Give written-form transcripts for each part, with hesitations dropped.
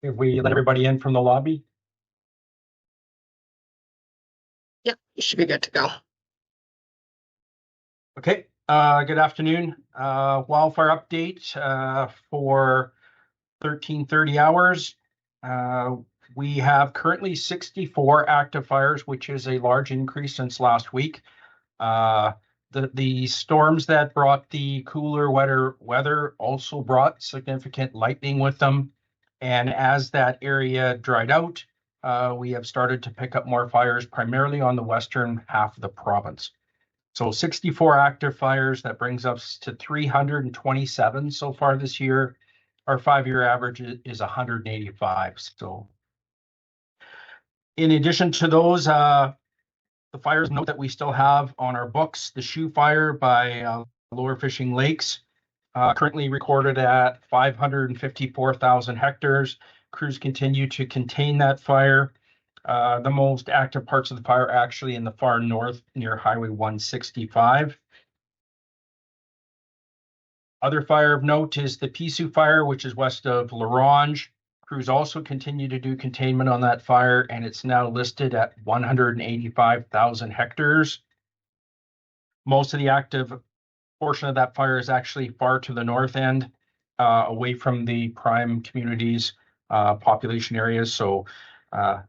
If we let everybody in from the lobby. Yep, you should be good to go. Okay, good afternoon. Wildfire update for 1330 hours. We have currently 64 active fires, which is a large increase since last week. The storms that brought the cooler, wetter weather also brought significant lightning with them. And as that area dried out, we have started to pick up more fires, primarily on the western half of the province. So 64 active fires, that brings us to 327 so far this year. Our 5-year average is 185. So in addition to those, the fires note that we still have on our books, the Shoe Fire by Lower Fishing Lakes, currently recorded at 554,000 hectares. Crews continue to contain that fire. The most active parts of the fire are actually in the far north near Highway 165. Other fire of note is the Pisu Fire, which is west of L'Orange. Crews also continue to do containment on that fire, and it's now listed at 185,000 hectares. Most of the active portion of that fire is actually far to the north end, away from the prime communities, population areas. So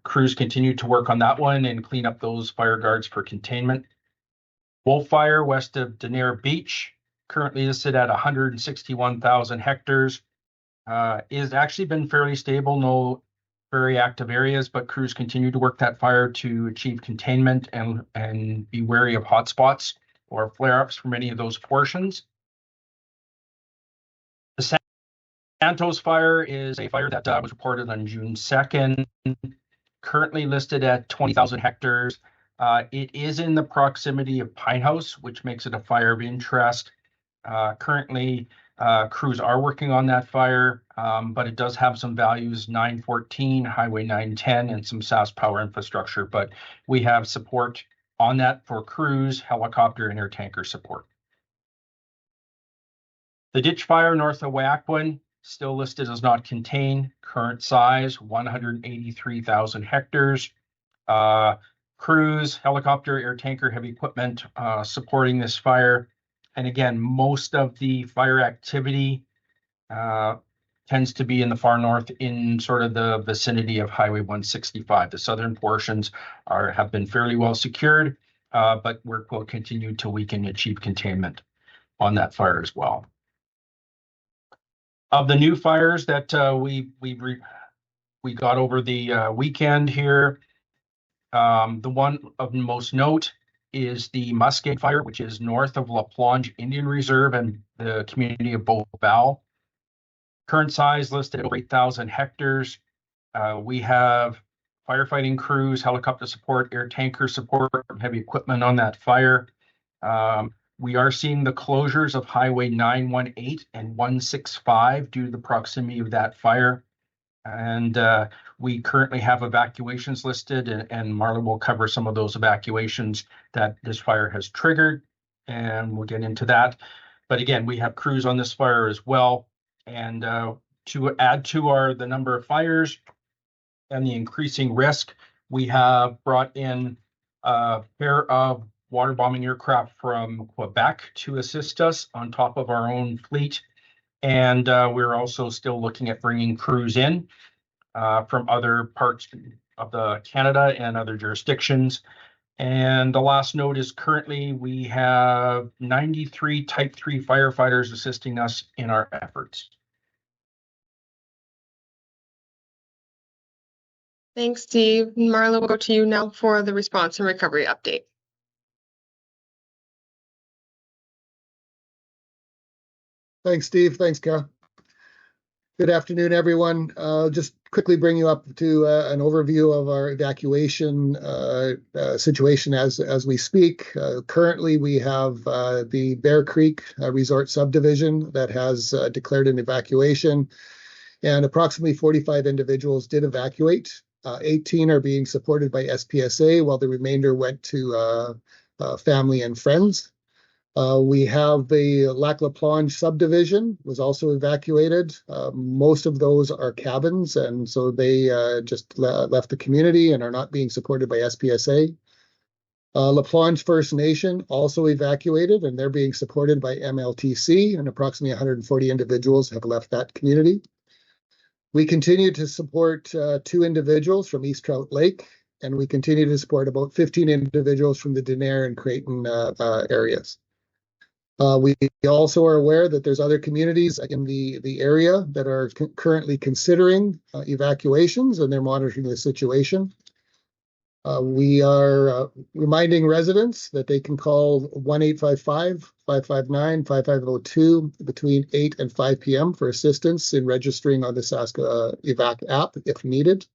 crews continue to work on that one and clean up those fire guards for containment. Wolf Fire west of Danair Beach, currently listed at 161,000 hectares. Is actually been fairly stable, no very active areas, but crews continue to work that fire to achieve containment and be wary of hotspots or flare-ups for many of those portions. The Santos Fire is a fire that was reported on June 2nd, currently listed at 20,000 hectares. It is in the proximity of Pine House, which makes it a fire of interest. Currently, crews are working on that fire, but it does have some values, 914, Highway 910, and some SAS power infrastructure. But we have support on that for crews, helicopter, and air tanker support. The Ditch Fire north of Wahkwin, still listed as not contained, current size 183,000 hectares. Crews, helicopter, air tanker, heavy equipment supporting this fire. And again, most of the fire activity tends to be in the far north, in sort of the vicinity of Highway 165. The southern portions have been fairly well secured, but work will continue till we can achieve containment on that fire as well. Of the new fires that we got over the weekend here, the one of most note is the Musket Fire, which is north of La Plonge Indian Reserve and the community of Beauval. Current size listed at 8,000 hectares. We have firefighting crews, helicopter support, air tanker support, heavy equipment on that fire. We are seeing the closures of Highway 918 and 165 due to the proximity of that fire. And we currently have evacuations listed, and Marlo will cover some of those evacuations that this fire has triggered, and we'll get into that. But again, we have crews on this fire as well. And to add to the number of fires and the increasing risk, we have brought in a pair of water bombing aircraft from Quebec to assist us on top of our own fleet. And we're also still looking at bringing crews in from other parts of Canada and other jurisdictions. And the last note is currently we have 93 Type 3 firefighters assisting us in our efforts. Thanks, Steve. Marlo, we'll go to you now for the response and recovery update. Thanks, Steve. Thanks, Carol. Good afternoon, everyone. Just quickly bring you up to an overview of our evacuation situation as we speak. Currently, we have the Bear Creek Resort Subdivision that has declared an evacuation, and approximately 45 individuals did evacuate. 18 are being supported by SPSA, while the remainder went to family and friends. We have the Lac La Planche subdivision was also evacuated. Most of those are cabins, and so they just left the community and are not being supported by SPSA. La Planche First Nation also evacuated, and they're being supported by MLTC, and approximately 140 individuals have left that community. We continue to support 2 individuals from East Trout Lake, and we continue to support about 15 individuals from the Denair and Creighton areas. We also are aware that there's other communities in the area that are currently considering evacuations, and they're monitoring the situation. We are reminding residents that they can call 1-855-559-5502 between 8 and 5 p.m. for assistance in registering on the Saska Evac app if needed.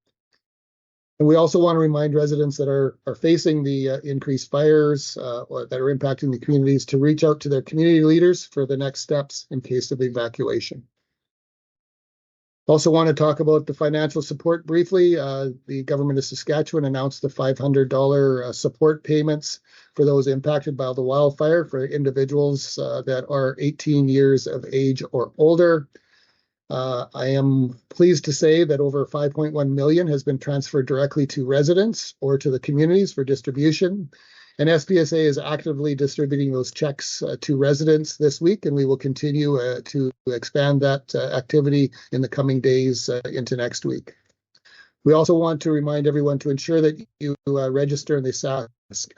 And we also want to remind residents that are facing the increased fires that are impacting the communities to reach out to their community leaders for the next steps in case of evacuation. Also want to talk about the financial support briefly. The government of Saskatchewan announced the $500 support payments for those impacted by the wildfire for individuals that are 18 years of age or older. I am pleased to say that over 5.1 million has been transferred directly to residents or to the communities for distribution. And SPSA is actively distributing those checks to residents this week, and we will continue to expand that activity in the coming days into next week. We also want to remind everyone to ensure that you register in the Sask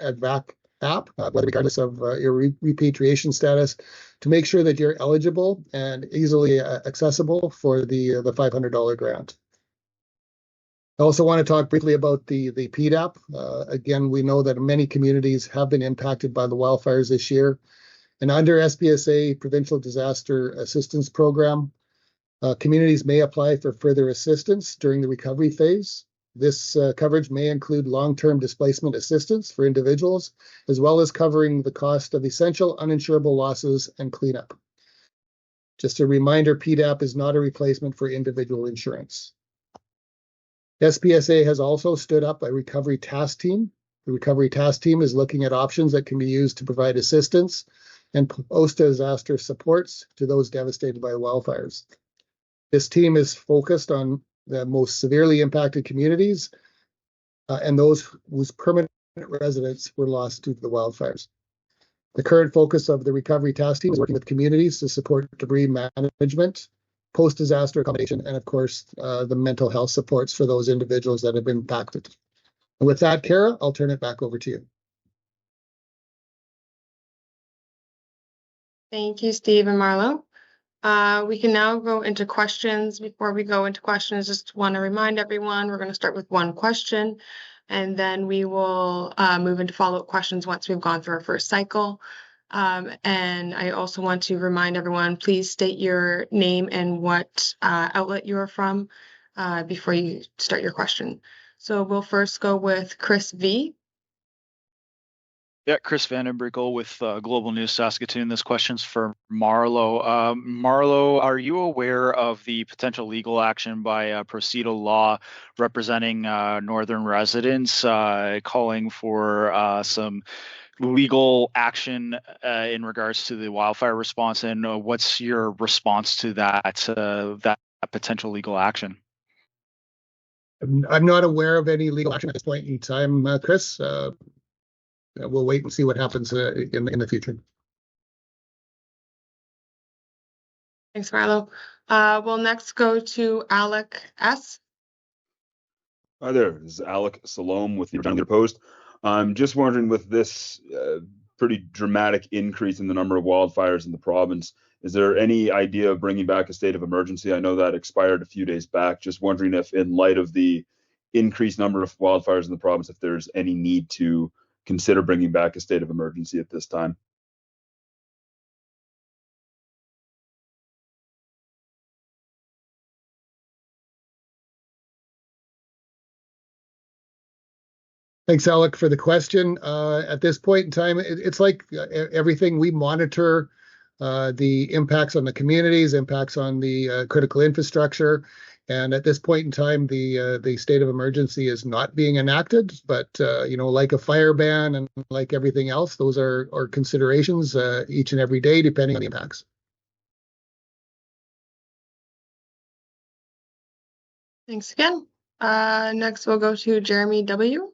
Evac app, regardless of your repatriation status, to make sure that you're eligible and easily accessible for the $500 grant. I also want to talk briefly about the PDAP. Again, we know that many communities have been impacted by the wildfires this year. And under SPSA Provincial Disaster Assistance Program, communities may apply for further assistance during the recovery phase. This coverage may include long-term displacement assistance for individuals, as well as covering the cost of essential uninsurable losses and cleanup. Just a reminder, PDAP is not a replacement for individual insurance. SPSA has also stood up a recovery task team. The recovery task team is looking at options that can be used to provide assistance and post-disaster supports to those devastated by wildfires. This team is focused on the most severely impacted communities and those whose permanent residents were lost due to the wildfires. The current focus of the recovery task team is working with communities to support debris management, post-disaster accommodation, and of course, the mental health supports for those individuals that have been impacted. And with that, Kara, I'll turn it back over to you. Thank you, Steve and Marlo. We can now go into questions. Before we go into questions, just want to remind everyone, we're going to start with one question, and then we will move into follow-up questions once we've gone through our first cycle. And I also want to remind everyone, please state your name and what outlet you are from before you start your question. So we'll first go with Chris V. Yeah, Chris Vandenbrinkle with Global News Saskatoon. This question's for Marlo. Marlo, are you aware of the potential legal action by Procedo Law representing Northern residents calling for some legal action in regards to the wildfire response? And what's your response to that potential legal action? I'm not aware of any legal action at this point in time, Chris. We'll wait and see what happens in the future. Thanks, Marlo. We'll next go to Alec S. Hi there, this is Alec Salome with the Return Post. I'm just wondering, with this pretty dramatic increase in the number of wildfires in the province, is there any idea of bringing back a state of emergency? I know that expired a few days back. Just wondering if, in light of the increased number of wildfires in the province, if there's any need to consider bringing back a state of emergency at this time. Thanks, Alec, for the question. At this point in time, it's like everything. We monitor the impacts on the communities, impacts on the critical infrastructure, And at this point in time, the state of emergency is not being enacted, but like a fire ban and like everything else, those are considerations each and every day, depending on the impacts. Thanks again. Next, we'll go to Jeremy W.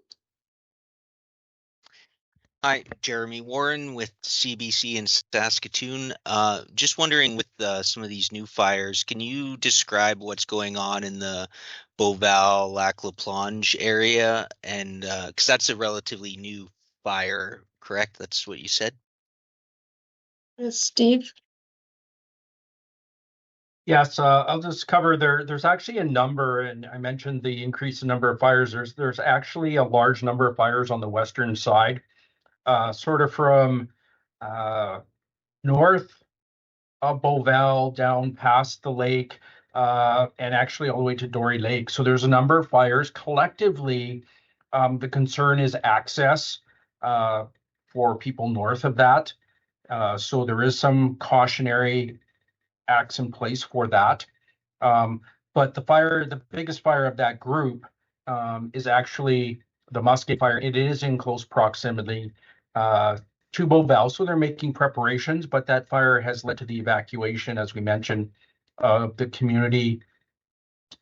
Hi, Jeremy Warren with CBC in Saskatoon. Just wondering with some of these new fires, can you describe what's going on in the Beauval Lac La Plonge area? And because that's a relatively new fire, correct? That's what you said? Steve. Yes, I'll just cover there's actually a number, and I mentioned the increase in number of fires. There's actually a large number of fires on the western side, sort of from north of Beauval down past the lake, and actually all the way to Dory Lake. So there's a number of fires. Collectively, the concern is access for people north of that. So there is some cautionary acts in place for that. But the biggest fire of that group is actually the Musket Fire. It is in close proximity to Beauval, so they're making preparations, but that fire has led to the evacuation, as we mentioned, of the community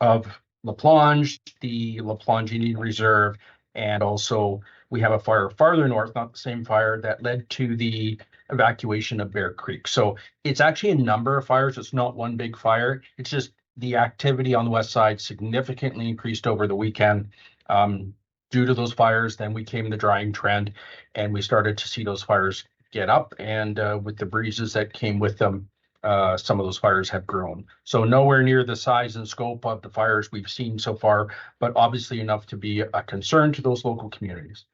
of La Plonge, the La Plonge Indian Reserve, and also we have a fire farther north, not the same fire, that led to the evacuation of Bear Creek. So it's actually a number of fires. It's not one big fire. It's just the activity on the west side significantly increased over the weekend due to those fires. Then we came the drying trend, and we started to see those fires get up. And with the breezes that came with them, some of those fires have grown. So nowhere near the size and scope of the fires we've seen so far, but obviously enough to be a concern to those local communities.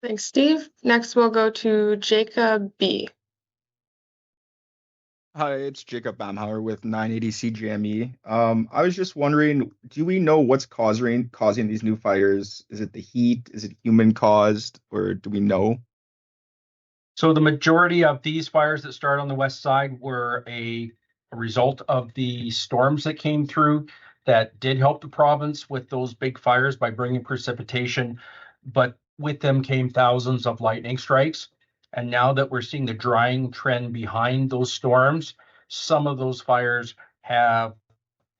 Thanks, Steve. Next, we'll go to Jacob B. Hi, it's Jacob Bamhauer with 980 CGME. I was just wondering, do we know what's causing these new fires? Is it the heat? Is it human caused, or do we know? So the majority of these fires that started on the west side were a result of the storms that came through that did help the province with those big fires by bringing precipitation, but with them came thousands of lightning strikes. And now that we're seeing the drying trend behind those storms, some of those fires have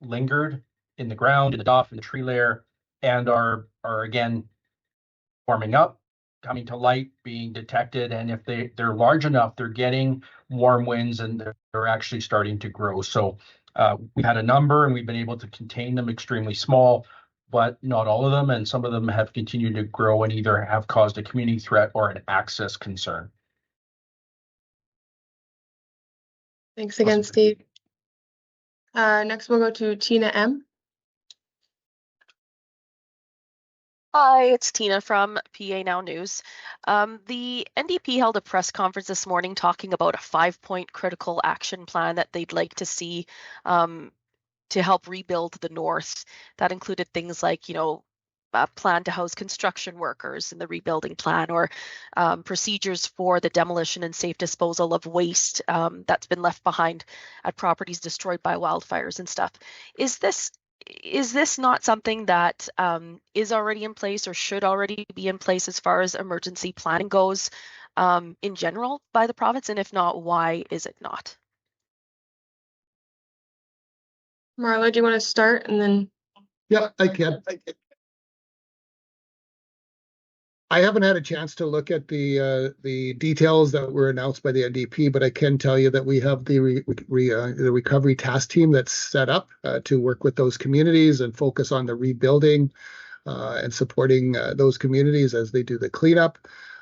lingered in the ground, in the duff, in the tree layer, and are again warming up, coming to light, being detected. And if they're large enough, they're getting warm winds and they're actually starting to grow. So we had a number and we've been able to contain them extremely small, but not all of them. And some of them have continued to grow and either have caused a community threat or an access concern. Thanks again, Steve. Next, we'll go to Tina M. Hi, it's Tina from PA Now News. The NDP held a press conference this morning talking about a 5-point critical action plan that they'd like to see to help rebuild the North. That included things like, a plan to house construction workers in the rebuilding plan, or procedures for the demolition and safe disposal of waste that's been left behind at properties destroyed by wildfires and stuff. Is this not something that is already in place or should already be in place as far as emergency planning goes in general by the province? And if not, why is it not? Marlo, do you want to start and then? Yeah, I can. I haven't had a chance to look at the details that were announced by the NDP, but I can tell you that we have the recovery task team that's set up to work with those communities and focus on the rebuilding and supporting those communities as they do the cleanup.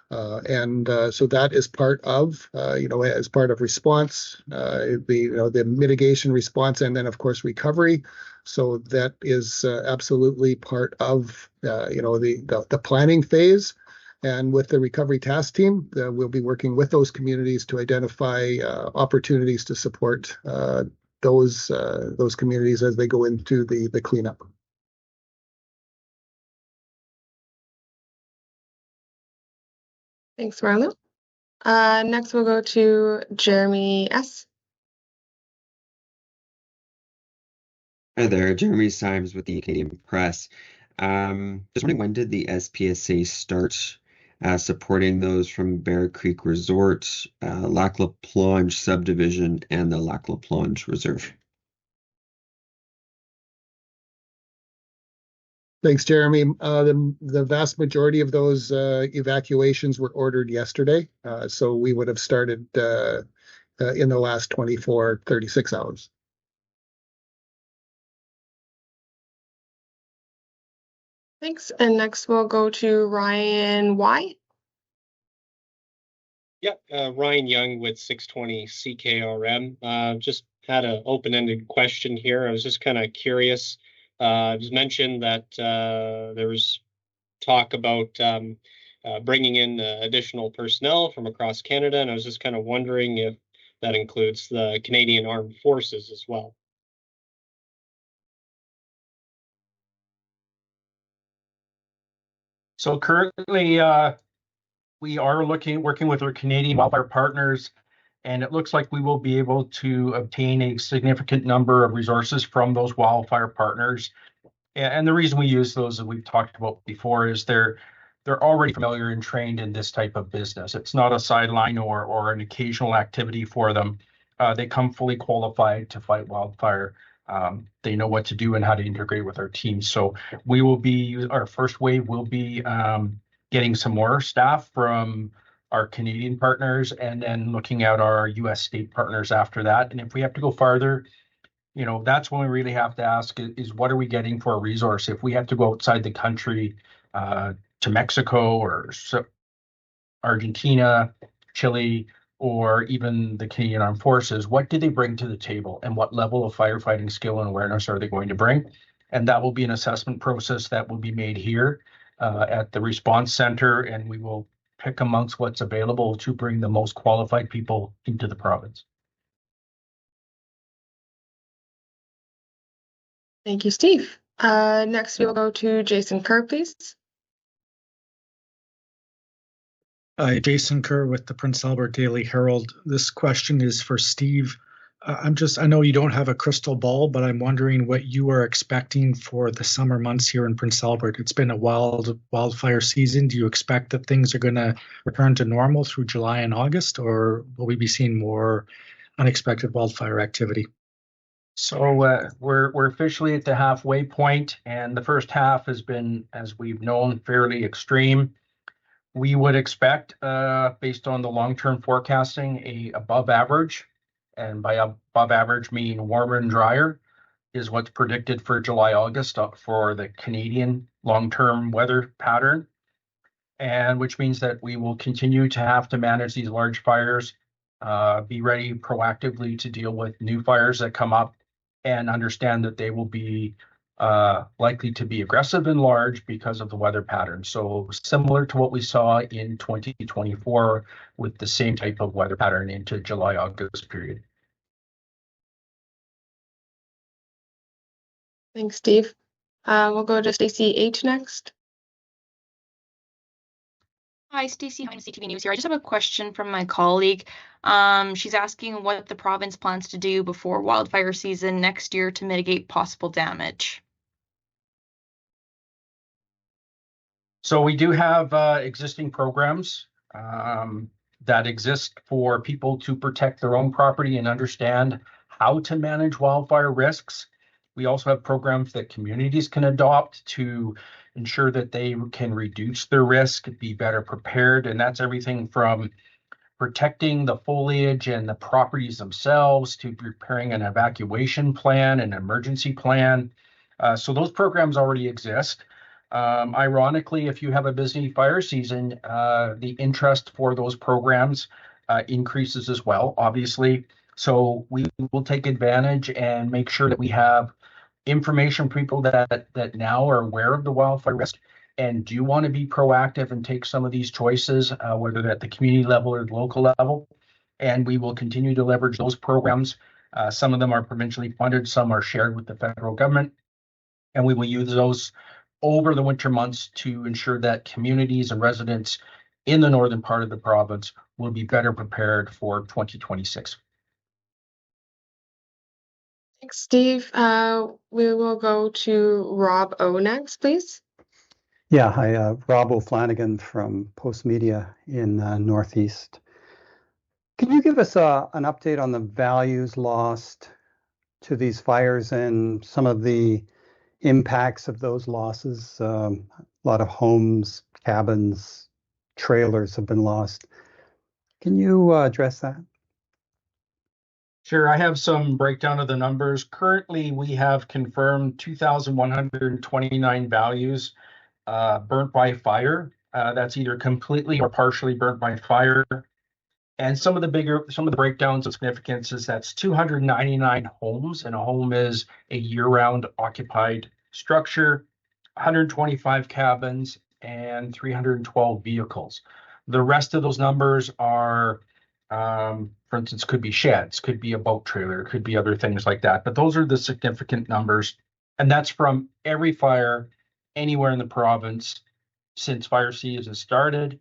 So that is part of, as part of response, the mitigation response, and then of course recovery. So that is absolutely part of, the planning phase. And with the recovery task team, we'll be working with those communities to identify opportunities to support those communities as they go into the cleanup. Thanks, Marlo. Next, we'll go to Jeremy S. Hi there, Jeremy Symes with the Canadian Press. Just wondering, when did the SPSA start supporting those from Bear Creek Resort, Lac La Plonge Subdivision, and the Lac La Plonge Reserve? Thanks, Jeremy. The vast majority of those evacuations were ordered yesterday, so we would have started in the last 24, 36 hours. Thanks. And next we'll go to Ryan Y. Yeah, Ryan Young with 620 CKRM. Just had an open-ended question here. I was just kind of curious. It was mentioned that there was talk about bringing in additional personnel from across Canada, and I was just kind of wondering if that includes the Canadian Armed Forces as well. So currently, we are working with our Canadian wildfire partners, and it looks like we will be able to obtain a significant number of resources from those wildfire partners. And the reason we use those, as we've talked about before, is they're already familiar and trained in this type of business. It's not a sideline or an occasional activity for them. They come fully qualified to fight wildfire. They know what to do and how to integrate with our team. So our first wave will be getting some more staff from our Canadian partners, and then looking at our U.S. state partners after that. And if we have to go farther, that's when we really have to ask is what are we getting for a resource? If we have to go outside the country to Mexico or Argentina, Chile, or even the Canadian Armed Forces, what do they bring to the table, and what level of firefighting skill and awareness are they going to bring? And that will be an assessment process that will be made here at the response center, and we will pick amongst what's available to bring the most qualified people into the province. Thank you, Steve. Next we'll go to Jason Kerr, please. Hi, Jason Kerr with the Prince Albert Daily Herald. This question is for Steve. I know you don't have a crystal ball, but I'm wondering what you are expecting for the summer months here in Prince Albert. It's been a wildfire season. Do you expect that things are going to return to normal through July and August, or will we be seeing more unexpected wildfire activity? So we're officially at the halfway point, and the first half has been, as we've known, fairly extreme. We would expect, based on the long-term forecasting, a above average, and by above average mean warmer and drier, is what's predicted for July, August for the Canadian long-term weather pattern, and which means that we will continue to have to manage these large fires, be ready proactively to deal with new fires that come up, and understand that they will be likely to be aggressive and large because of the weather pattern. So similar to what we saw in 2024 with the same type of weather pattern into July, August period. Thanks, Steve. We'll go to Stacey H next. Hi, Stacey Hines, CTV News here. I just have a question from my colleague. She's asking what the province plans to do before wildfire season next year to mitigate possible damage. So we do have existing programs that exist for people to protect their own property and understand how to manage wildfire risks. We also have programs that communities can adopt to ensure that they can reduce their risk, be better prepared. And that's everything from protecting the foliage and the properties themselves to preparing an evacuation plan, an emergency plan. So those programs already exist. Ironically, if you have a busy fire season, the interest for those programs increases as well, obviously. So we will take advantage and make sure that we have information for people that now are aware of the wildfire risk and do want to be proactive and take some of these choices, whether they're at the community level or the local level. And we will continue to leverage those programs. Some of them are provincially funded, some are shared with the federal government. And we will use those over the winter months to ensure that communities and residents in the northern part of the province will be better prepared for 2026. Thanks, Steve. We will go to Rob O next, please. Yeah, hi, Rob O'Flanagan from Post Media in Northeast. Can you give us an update on the values lost to these fires and some of the impacts of those losses? A lot of homes, cabins, trailers have been lost. Can you address that? Sure, I have some breakdown of the numbers. Currently, we have confirmed 2,129 values burnt by fire. That's either completely or partially burnt by fire. And some of the breakdowns of significance is that's 299 homes, and a home is a year-round occupied structure, 125 cabins, and 312 vehicles. The rest of those numbers are, for instance, could be sheds, could be a boat trailer, could be other things like that. But those are the significant numbers, and that's from every fire anywhere in the province since fire season started.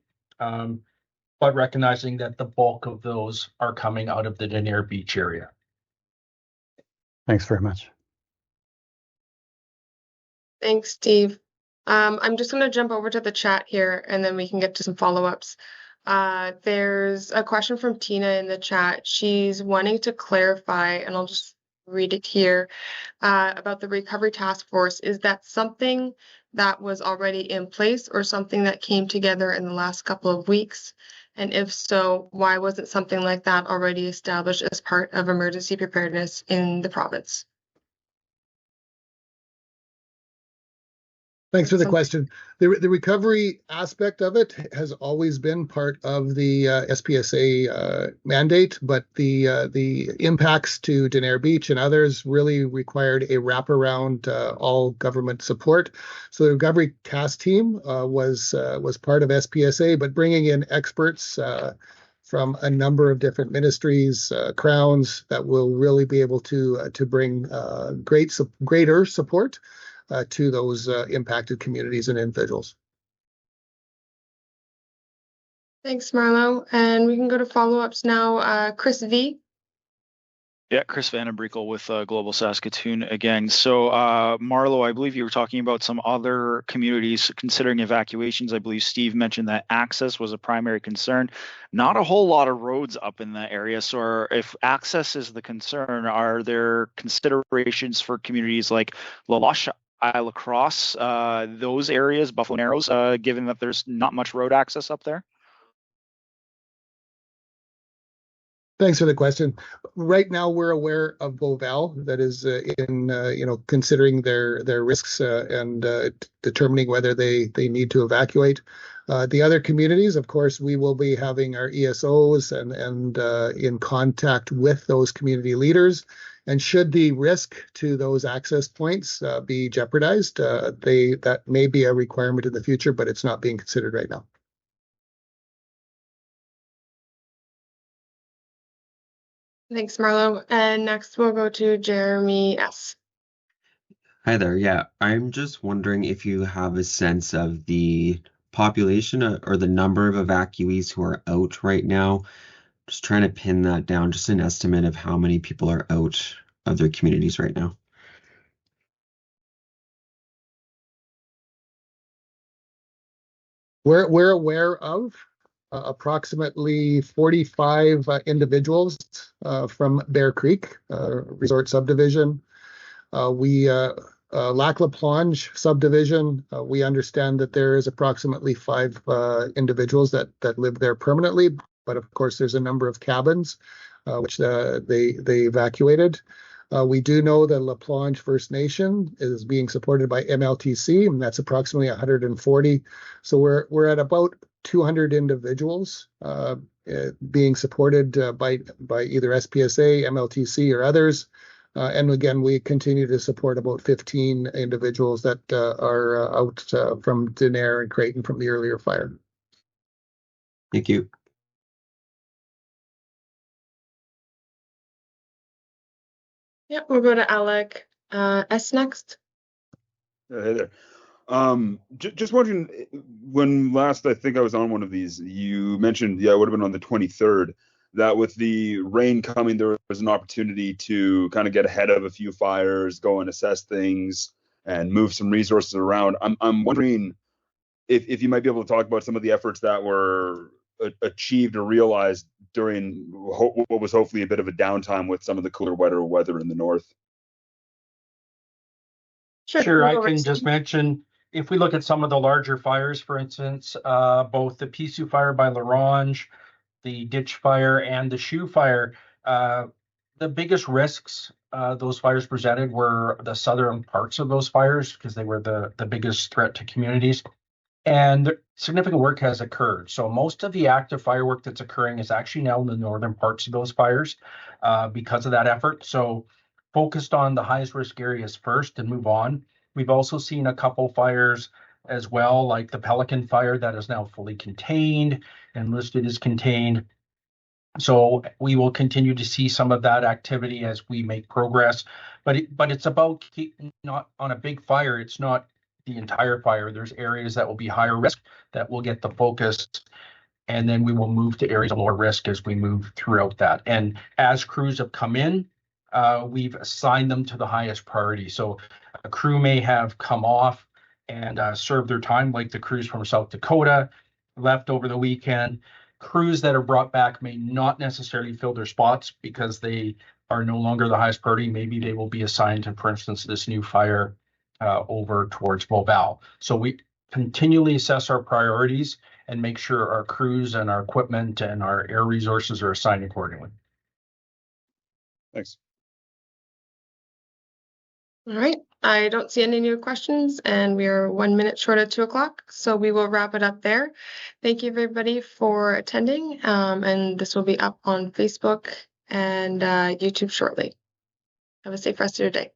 But recognizing that the bulk of those are coming out of the Denier Beach area. Thanks very much. Thanks, Steve. I'm just going to jump over to the chat here, and then we can get to some follow-ups. There's a question from Tina in the chat. She's wanting to clarify, and I'll just read it here, about the Recovery Task Force. Is that something that was already in place or something that came together in the last couple of weeks? And if so, why wasn't something like that already established as part of emergency preparedness in the province? Thanks for the question. The recovery aspect of it has always been part of the SPSA mandate, but the impacts to Denier Beach and others really required a wraparound all government support. So the recovery task team was part of SPSA, but bringing in experts from a number of different ministries, crowns that will really be able to bring greater support to those impacted communities and individuals. Thanks, Marlo. And we can go to follow-ups now. Chris V. Yeah, Chris Vandenbrekel with Global Saskatoon again. So, Marlo, I believe you were talking about some other communities considering evacuations. I believe Steve mentioned that access was a primary concern. Not a whole lot of roads up in that area. So if access is the concern, are there considerations for communities like La Loche, Isle Cross, those areas, Buffalo Narrows, given that there's not much road access up there? Thanks for the question. Right now, we're aware of Beauval that is in considering their risks and determining whether they need to evacuate. The other communities, of course, we will be having our ESOs and in contact with those community leaders. And should the risk to those access points be jeopardized, that may be a requirement in the future, but it's not being considered right now. Thanks, Marlo. And next we'll go to Jeremy S. Hi there. Yeah, I'm just wondering if you have a sense of the population or the number of evacuees who are out right now. Just trying to pin that down, just an estimate of how many people are out of their communities right now. We're aware of approximately 45 individuals from Bear Creek Resort Subdivision. Lac La Plonge Subdivision, we understand that there is approximately 5 individuals that live there permanently, but of course there's a number of cabins which they evacuated. We do know that La Plonge First Nation is being supported by MLTC, and that's approximately 140. So we're at about 200 individuals being supported by either SPSA, MLTC, or others. And again, we continue to support about 15 individuals that are out from Denier and Creighton from the earlier fire. Thank you. Yeah, we'll go to Alec S next. Hey there. Just wondering, when last I think I was on one of these, you mentioned, it would have been on the 23rd, that with the rain coming, there was an opportunity to kind of get ahead of a few fires, go and assess things, and move some resources around. I'm wondering if you might be able to talk about some of the efforts that were achieved or realized during what was hopefully a bit of a downtime with some of the cooler, wetter weather in the north. Sure, I can just mention, if we look at some of the larger fires, for instance, both the Pisu fire by Larange, the Ditch Fire, and the Shoe Fire, the biggest risks those fires presented were the southern parts of those fires because they were the biggest threat to communities. And significant work has occurred. So most of the active firework that's occurring is actually now in the northern parts of those fires because of that effort. So focused on the highest risk areas first and move on. We've also seen a couple fires as well, like the Pelican Fire that is now fully contained and listed as contained. So we will continue to see some of that activity as we make progress. But it's about not on a big fire. It's not the entire fire. There's areas that will be higher risk that will get the focus, and then we will move to areas of lower risk as we move throughout that. And as crews have come in, we've assigned them to the highest priority. So a crew may have come off and served their time, like the crews from South Dakota left over the weekend. Crews that are brought back may not necessarily fill their spots because they are no longer the highest priority. Maybe they will be assigned to, for instance, this new fire over towards Beauval. So we continually assess our priorities and make sure our crews and our equipment and our air resources are assigned accordingly. Thanks. All right, I don't see any new questions, and we are 1 minute short of 2 o'clock, so we will wrap it up there. Thank you, everybody, for attending, and this will be up on Facebook and YouTube shortly. Have a safe rest of your day.